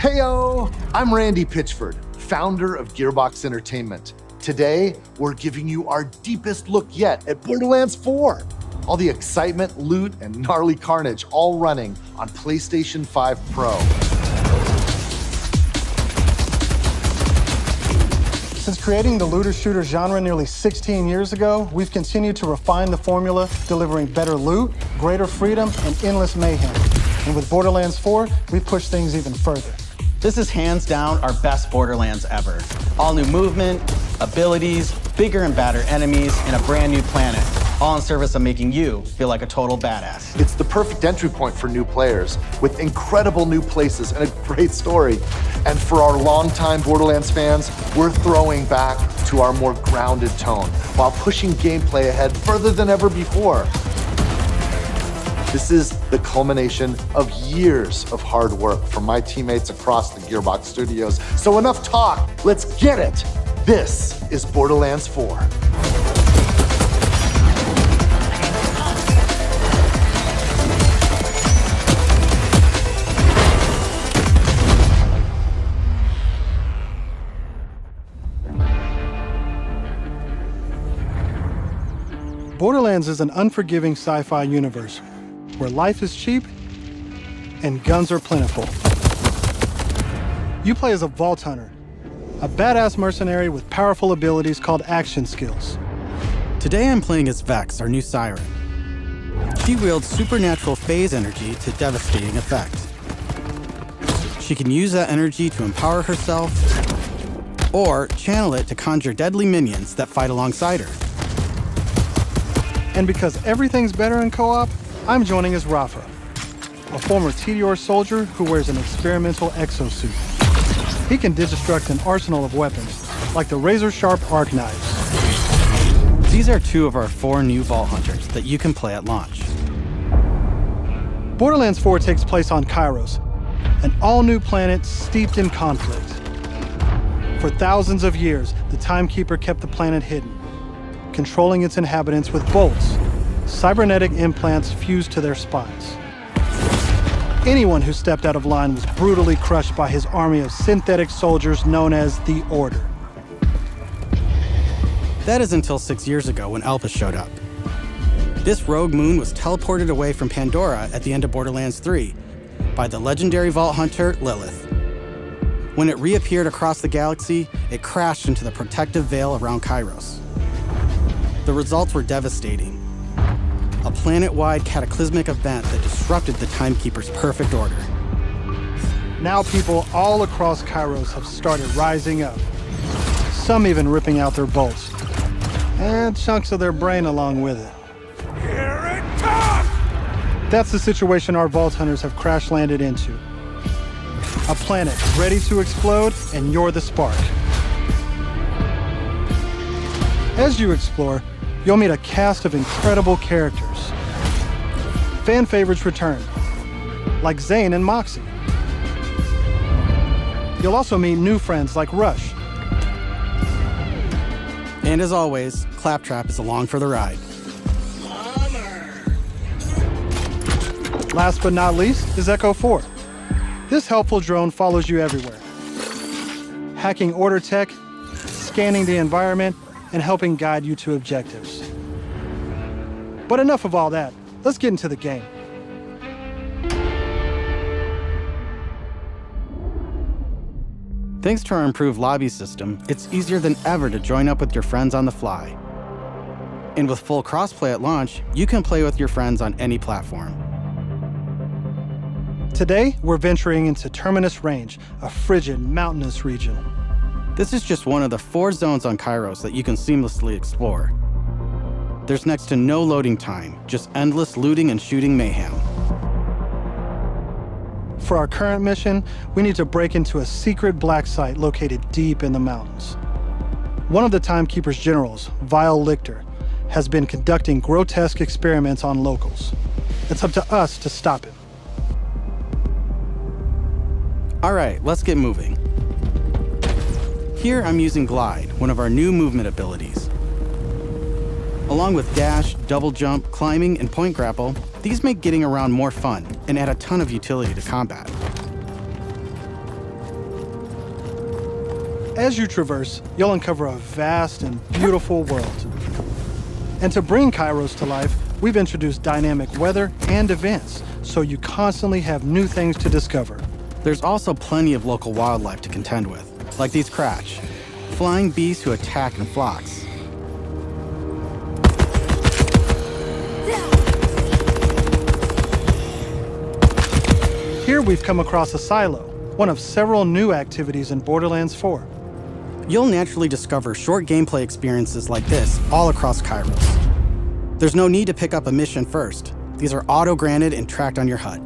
Heyo! I'm Randy Pitchford, founder of Gearbox Entertainment. Today, we're giving you our deepest look yet at Borderlands 4. All the excitement, loot, and gnarly carnage all running on PlayStation 5 Pro. Since creating the looter-shooter genre nearly 16 years ago, we've continued to refine the formula, delivering better loot, greater freedom, and endless mayhem. And with Borderlands 4, we push things even further. This is hands down our best Borderlands ever. All new movement, abilities, bigger and badder enemies, and a brand new planet, all in service of making you feel like a total badass. It's the perfect entry point for new players, with incredible new places and a great story. And for our longtime Borderlands fans, we're throwing back to our more grounded tone, while pushing gameplay ahead further than ever before. This is the culmination of years of hard work from my teammates across the Gearbox studios. So enough talk, let's get it. This is Borderlands 4. Borderlands is an unforgiving sci-fi universe where life is cheap and guns are plentiful. You play as a Vault Hunter, a badass mercenary with powerful abilities called action skills. Today I'm playing as Vex, our new siren. She wields supernatural phase energy to devastating effect. She can use that energy to empower herself, or channel it to conjure deadly minions that fight alongside her. And because everything's better in co-op, I'm joining as Rafa, a former TDR soldier who wears an experimental exosuit. He can deconstruct an arsenal of weapons, like the razor-sharp arc knives. These are 2 of our 4 new Vault Hunters that you can play at launch. Borderlands 4 takes place on Kairos, an all-new planet steeped in conflict. For thousands of years, the Timekeeper kept the planet hidden, controlling its inhabitants with bolts, cybernetic implants fused to their spines. Anyone who stepped out of line was brutally crushed by his army of synthetic soldiers known as the Order. That is until 6 years ago when Elpis showed up. This rogue moon was teleported away from Pandora at the end of Borderlands 3 by the legendary Vault Hunter Lilith. When it reappeared across the galaxy, it crashed into the protective veil around Kairos. The results were devastating. A planet-wide cataclysmic event that disrupted the Timekeeper's perfect order. Now people all across Kairos have started rising up, some even ripping out their bolts, and chunks of their brain along with it. Here it comes! That's the situation our Vault Hunters have crash-landed into. A planet ready to explode, and you're the spark. As you explore, you'll meet a cast of incredible characters. Fan favorites return, like Zane and Moxie. You'll also meet new friends like Rush. And as always, Claptrap is along for the ride. Last but not least is Echo 4. This helpful drone follows you everywhere, hacking Order tech, scanning the environment, and helping guide you to objectives. But enough of all that. Let's get into the game. Thanks to our improved lobby system, it's easier than ever to join up with your friends on the fly. And with full crossplay at launch, you can play with your friends on any platform. Today, we're venturing into Terminus Range, a frigid, mountainous region. This is just one of the 4 zones on Kairos that you can seamlessly explore. There's next to no loading time, just endless looting and shooting mayhem. For our current mission, we need to break into a secret black site located deep in the mountains. One of the Timekeeper's generals, Vile Lichter, has been conducting grotesque experiments on locals. It's up to us to stop him. All right, let's get moving. Here I'm using Glide, one of our new movement abilities. Along with dash, double jump, climbing, and point grapple, these make getting around more fun and add a ton of utility to combat. As you traverse, you'll uncover a vast and beautiful world. And to bring Kairos to life, we've introduced dynamic weather and events, so you constantly have new things to discover. There's also plenty of local wildlife to contend with, like these Kratch, flying beasts who attack in flocks. Here we've come across a silo, one of several new activities in Borderlands 4. You'll naturally discover short gameplay experiences like this all across Kairos. There's no need to pick up a mission first. These are auto-granted and tracked on your HUD.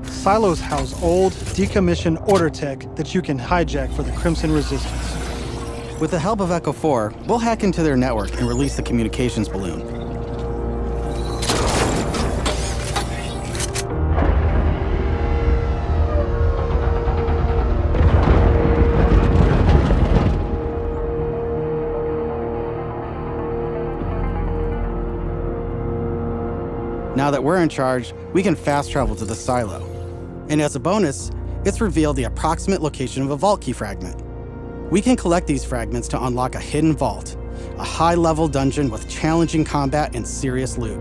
Silos house old, decommissioned order tech that you can hijack for the Crimson Resistance. With the help of Echo 4, we'll hack into their network and release the communications balloon. Now that we're in charge, we can fast travel to the silo. And as a bonus, it's revealed the approximate location of a vault key fragment. We can collect these fragments to unlock a hidden vault, a high-level dungeon with challenging combat and serious loot.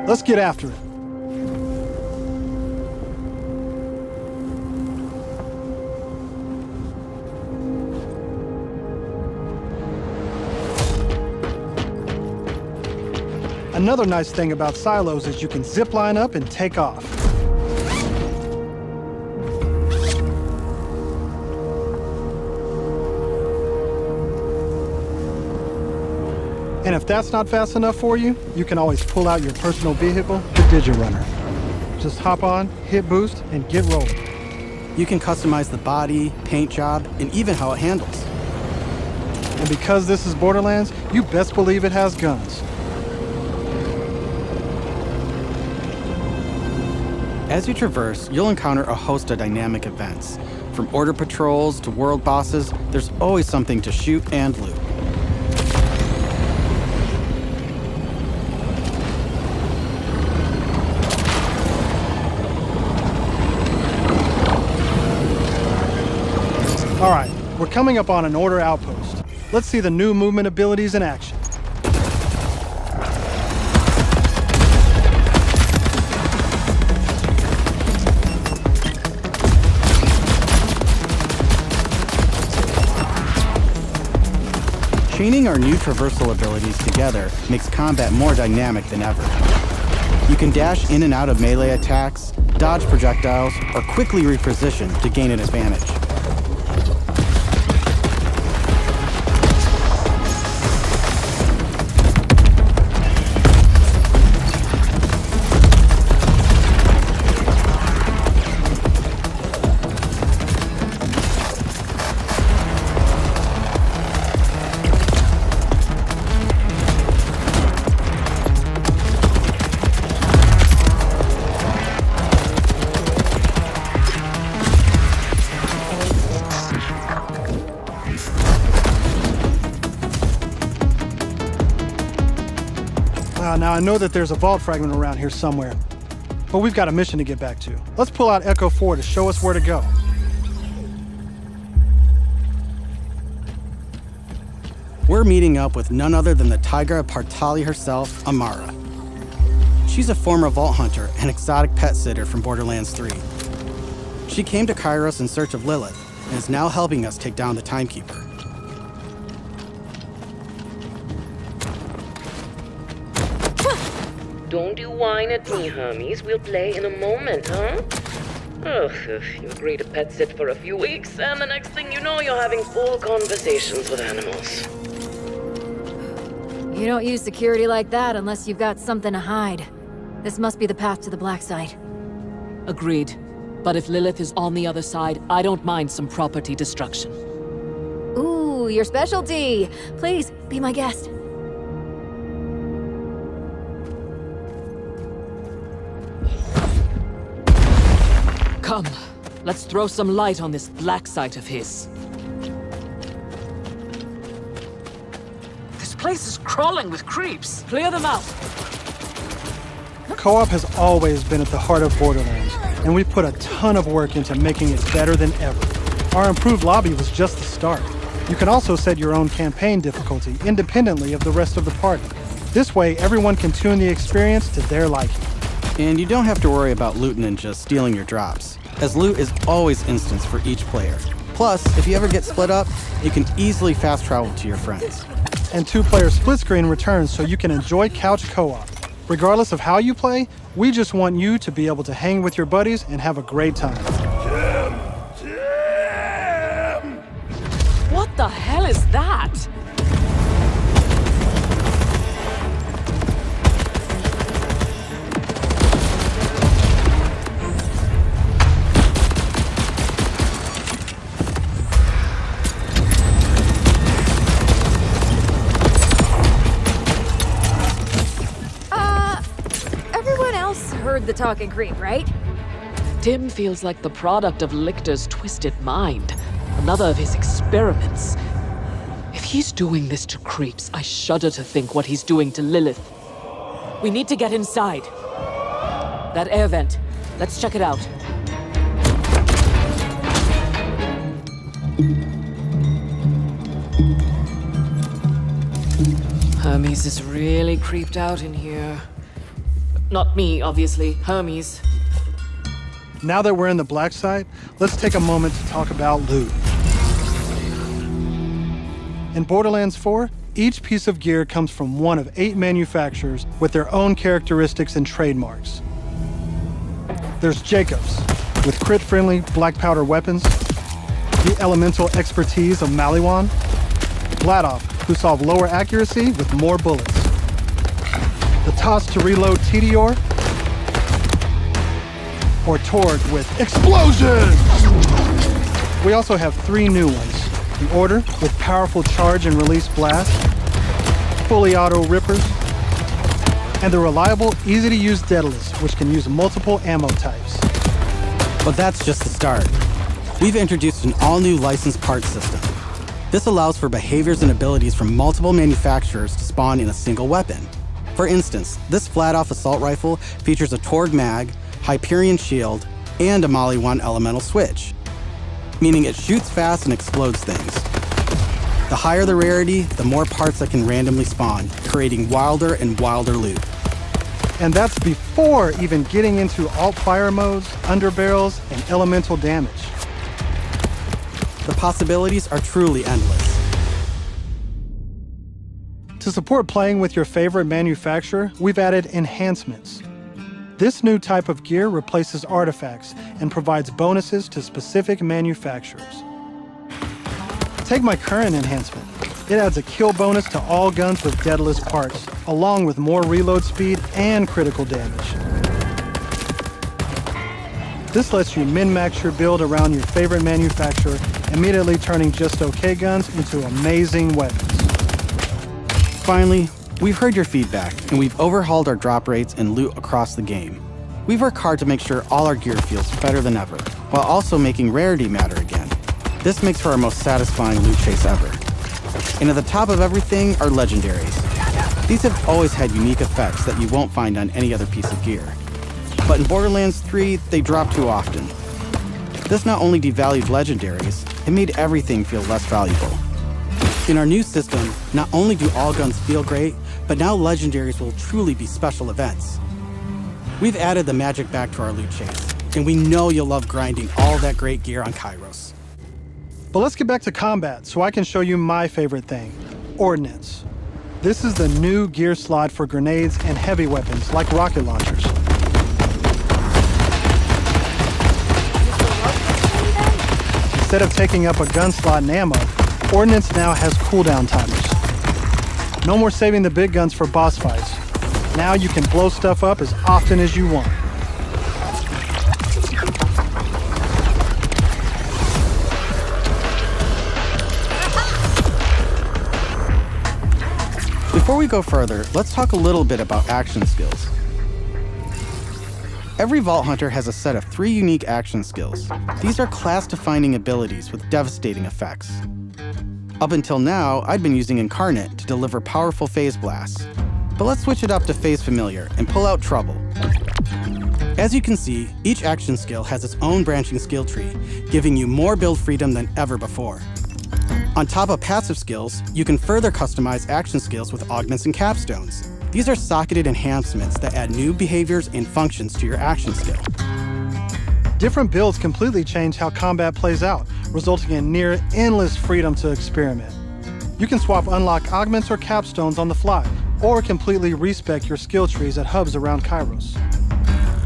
Let's get after it. Another nice thing about silos is you can zip line up and take off. And if that's not fast enough for you, you can always pull out your personal vehicle, the Digirunner. Just hop on, hit boost, and get rolling. You can customize the body, paint job, and even how it handles. And because this is Borderlands, you best believe it has guns. As you traverse, you'll encounter a host of dynamic events. From order patrols to world bosses, there's always something to shoot and loot. All right, we're coming up on an order outpost. Let's see the new movement abilities in action. Chaining our new traversal abilities together makes combat more dynamic than ever. You can dash in and out of melee attacks, dodge projectiles, or quickly reposition to gain an advantage. Now I know that there's a vault fragment around here somewhere, but we've got a mission to get back to. Let's pull out Echo 4 to show us where to go. We're meeting up with none other than the Tigra Partali herself, Amara. She's a former vault hunter and exotic pet sitter from Borderlands 3. She came to Kairos in search of Lilith and is now helping us take down the Timekeeper. Don't you whine at me, Hermes. We'll play in a moment, huh? Ugh, you agree to pet sit for a few weeks, and the next thing you know, you're having full conversations with animals. You don't use security like that unless you've got something to hide. This must be the path to the black side. Agreed. But if Lilith is on the other side, I don't mind some property destruction. Ooh, your specialty! Please, be my guest. Come, let's throw some light on this black site of his. This place is crawling with creeps. Clear them out. Co-op has always been at the heart of Borderlands, and we've put a ton of work into making it better than ever. Our improved lobby was just the start. You can also set your own campaign difficulty independently of the rest of the party. This way, everyone can tune the experience to their liking. And you don't have to worry about loot ninjas stealing your drops, as loot is always instanced for each player. Plus, if you ever get split up, you can easily fast travel to your friends. And 2-player split screen returns so you can enjoy couch co-op. Regardless of how you play, we just want you to be able to hang with your buddies and have a great time. What the hell is that? Everyone else heard the talking creep, right? Tim feels like the product of Lictor's twisted mind. Another of his experiments. If he's doing this to creeps, I shudder to think what he's doing to Lilith. We need to get inside. That air vent. Let's check it out. Hermes is really creeped out in here. Not me, obviously. Hermes. Now that we're in the black site, let's take a moment to talk about loot. In Borderlands 4, each piece of gear comes from one of 8 manufacturers with their own characteristics and trademarks. There's Jacobs, with crit-friendly black powder weapons, the elemental expertise of Maliwan, Vladov, who solve lower accuracy with more bullets, the toss to reload Tedior, or Torg with explosion! We also have 3 new ones. The Order with powerful charge and release blast, fully auto rippers, and the reliable, easy-to-use Daedalus, which can use multiple ammo types. But that's just the start. We've introduced an all-new licensed parts system. This allows for behaviors and abilities from multiple manufacturers to spawn in a single weapon. For instance, this flat-off assault rifle features a Torg mag, Hyperion shield, and a Maliwan elemental switch, meaning it shoots fast and explodes things. The higher the rarity, the more parts that can randomly spawn, creating wilder and wilder loot. And that's before even getting into alt-fire modes, underbarrels, and elemental damage. The possibilities are truly endless. To support playing with your favorite manufacturer, we've added enhancements. This new type of gear replaces artifacts and provides bonuses to specific manufacturers. Take my current enhancement. It adds a kill bonus to all guns with Daedalus parts, along with more reload speed and critical damage. This lets you min-max your build around your favorite manufacturer, immediately turning just okay guns into amazing weapons. Finally, we've heard your feedback, and we've overhauled our drop rates and loot across the game. We've worked hard to make sure all our gear feels better than ever, while also making rarity matter again. This makes for our most satisfying loot chase ever. And at the top of everything are legendaries. These have always had unique effects that you won't find on any other piece of gear. But in Borderlands 3, they drop too often. This not only devalued legendaries, it made everything feel less valuable. In our new system, not only do all guns feel great, but now legendaries will truly be special events. We've added the magic back to our loot chase, and we know you'll love grinding all that great gear on Kairos. But let's get back to combat so I can show you my favorite thing, Ordnance. This is the new gear slot for grenades and heavy weapons like rocket launchers. Instead of taking up a gun slot and ammo, Ordnance now has cooldown timers. No more saving the big guns for boss fights. Now you can blow stuff up as often as you want. Before we go further, let's talk a little bit about action skills. Every Vault Hunter has a set of 3 unique action skills. These are class-defining abilities with devastating effects. Up until now, I'd been using Incarnate to deliver powerful phase blasts. But let's switch it up to Phase Familiar and pull out Trouble. As you can see, each action skill has its own branching skill tree, giving you more build freedom than ever before. On top of passive skills, you can further customize action skills with augments and capstones. These are socketed enhancements that add new behaviors and functions to your action skill. Different builds completely change how combat plays out, resulting in near endless freedom to experiment. You can swap unlock augments or capstones on the fly, or completely respec your skill trees at hubs around Kairos.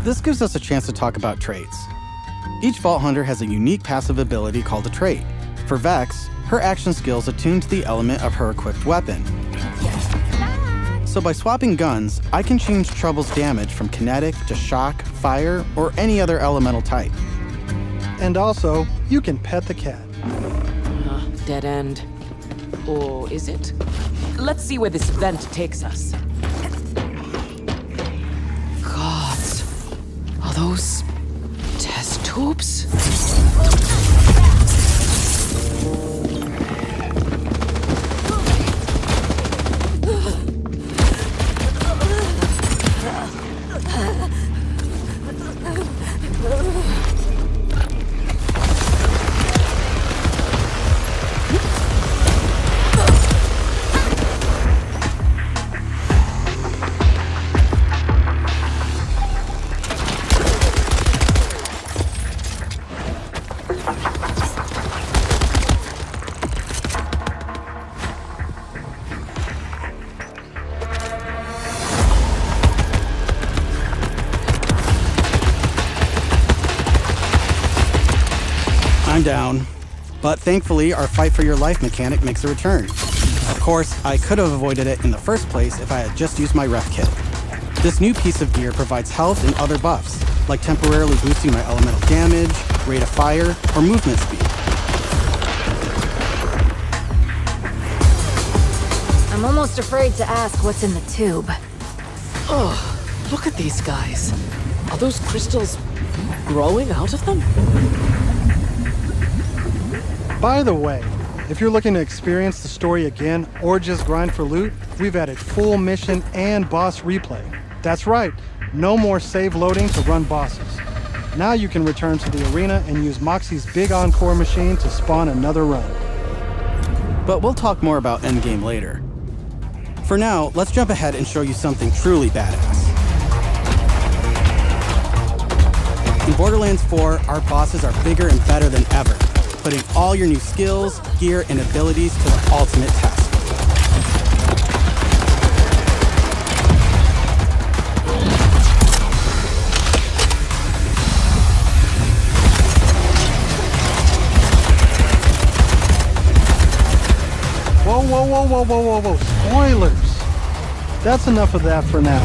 This gives us a chance to talk about traits. Each Vault Hunter has a unique passive ability called a trait. For Vex, her action skills attune to the element of her equipped weapon. So by swapping guns, I can change Trouble's damage from kinetic to shock, fire, or any other elemental type. And also, you can pet the cat. Dead end. Or is it? Let's see where this vent takes us. Gods. Are those test tubes? I'm down. But thankfully, our fight for your life mechanic makes a return. Of course, I could have avoided it in the first place if I had just used my ref kit. This new piece of gear provides health and other buffs, like temporarily boosting my elemental damage, rate of fire, or movement speed. I'm almost afraid to ask what's in the tube. Oh, look at these guys. Are those crystals growing out of them? By the way, if you're looking to experience the story again or just grind for loot, we've added full mission and boss replay. That's right, no more save loading to run bosses. Now you can return to the arena and use Moxie's big encore machine to spawn another run. But we'll talk more about endgame later. For now, let's jump ahead and show you something truly badass. In Borderlands 4, our bosses are bigger and better than ever, putting all your new skills, gear, and abilities to the ultimate test. Whoa. Spoilers! That's enough of that for now.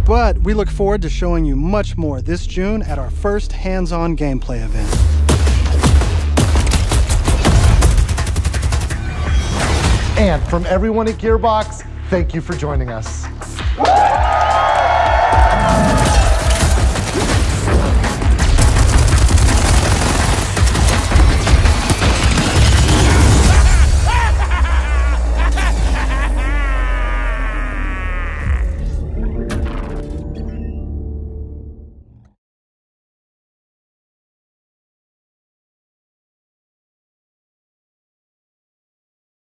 But we look forward to showing you much more this June at our first hands-on gameplay event. And from everyone at Gearbox, thank you for joining us.